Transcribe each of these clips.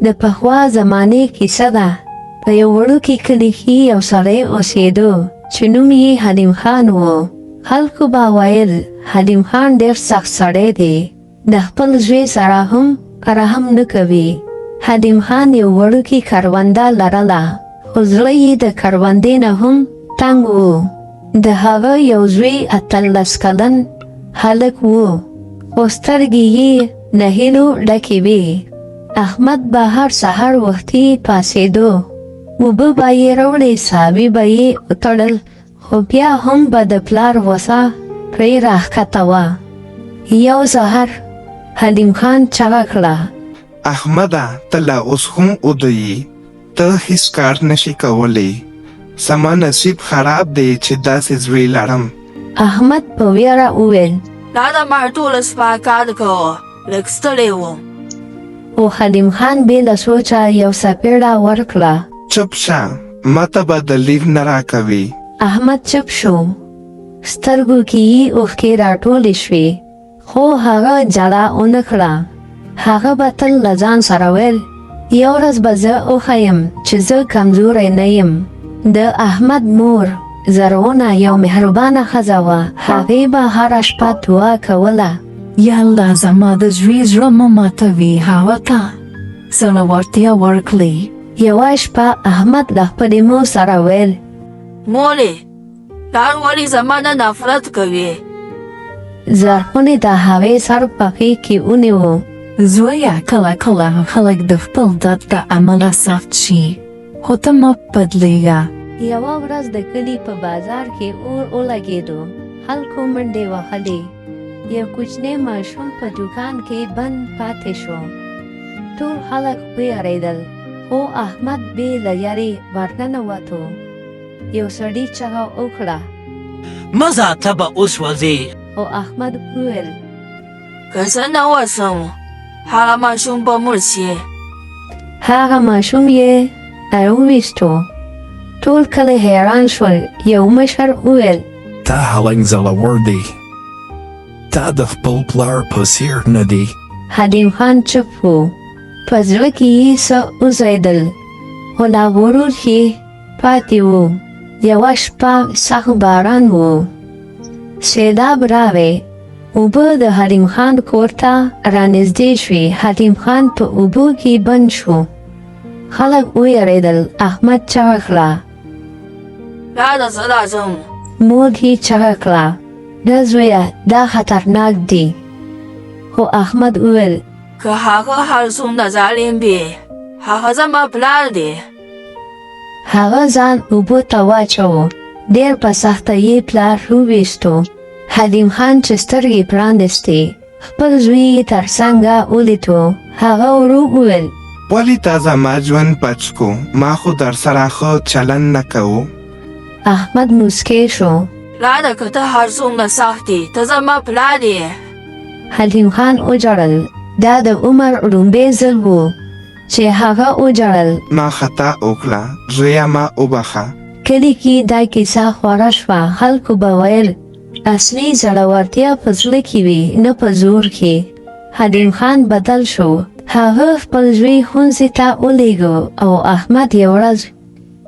د پخوا زمانې کیسه ده. په یو وړوکي کلي کې یو سړی اوسېدو چې نوم یې حلیم خان و. خلکو به ویل حلیم خان ډېر سخت سړی دی، د خپل زوی سره هم رحم نه کوي. حلیم خان یو وړوکي کرونده لرله، خو زړه یې د کروندې نه هم تنګ و. د هغه یو زوی 18 کلن هلک و، خو سترګې یې له هیلو ډکې وې. احمد به هر سهار وختي پاڅېدو، اوبه به یې راوړې، څاوي به یې وتړل، خو بیا هم به د پلار غوسه پرې راښکته وه. یو سهار حلیم خان چغه کړه: احمده، ته لا اوس هم اوده یې، ته هیڅ کار نشي کولی. زما نصیب خراب دی چې داسې زوی لرم. احمد په ویره وویل: دا د ما ټوله شپه کار کوه، لږ ستړی وم. خو حلیم خان بې له سوچه یو څپېړه ورکړه. چپ شه، ماته به دلیل نه راکوي. احمد چپ شو، سترګو کې یې اوښکې راټولې شوې، خو هغه جلا ونه کړه. هغه به تل له ځان سره ویل: یو ورځ به زه وښیم چې زه کمزوری نه یم. د احمد مور زرغونه یو مهربانه ښځه وه. هغې به هره شپه دعا کوله: یا الله، زما د زوی زړه مه ماتوي، هغه ته زړورتیا ورکړئ. یوه شپه احمد له خپلې مور سره ویل: مورې، پلار ولې زما نه نفرت کوي؟ زرغونې د هغې سر په غېږ کې ونیو. زویه، کله کله خلک د خپل درد له امله سخت شي، خو ته مه بدلېږه. یوه ورځ د کلي په بازار کې اور ولګېدو. خلکو منډې وهلې. یو کوچنی ماشوم په دوکان کې بند پاتې شو. ټول خلک ویرېدل، خو احمد بې له یارې ورننوتو. یو سړي چغه وکړه: مه ځه، ته به اوس وځې. خو احمد وویل: که زه نه وسم، هغه ماشوم به مړ شي. هغه ماشوم یې راوویستو. ټول کلی حیران شول. یو مشر وویل: دا هلک زړور دی، دا د خپل پلار په څېر نه دی. حلیم خان چپ و. په زړه کې یې څه وځایدل، خو لا غرور یې پاتې و. یوه شپه سخت باران و. سیلاب راغی. اوبه د حلیم خان کور ته رانږدې شوې. حلیم خان په اوبو کې بند شو. خلک ویرېدل. احمد چغه کړه: پلاره، زه راځم. مور یې چغه کړه: نه زویه، دا خطرناک دی. خو احمد وویل: که هغه هر څومره ظالم وي، هغه زما پلار دی. هغه ځان اوبو ته واچوه. ډېر په سخته یې پلار وویستو. حلیم خان چې سترګې پرانیستې، خپل زوی یې تر څنګه ولیدو. هغه ورو وویل: ولې تا زما ژوند پچ کو؟ ما خو در سره ښه چلند نه کوو. احمد موسکی شو. پلاره، که ته هر څومره سخت یې، ته زما پلار یې. حلیم خان وژړل. دا د عمر لومړی ځل و چې هغه وژړل. ما خطا وکړه، زویه ما وبخه. کلي کې دا کیسه خوره شوه. خلکو به ویل اصلي زړورتیا په زړه کې وي، نه په زور کې. حلیم خان بدل شو. هغه خپل زوی ښوونځي ته ولېږه او احمد یوه ورځ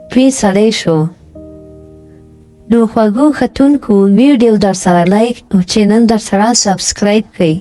پرې سړی شو. نو خوږو کتونکو، ویډیو در سره لایک او چینل در سره سبسکرایب کړئ.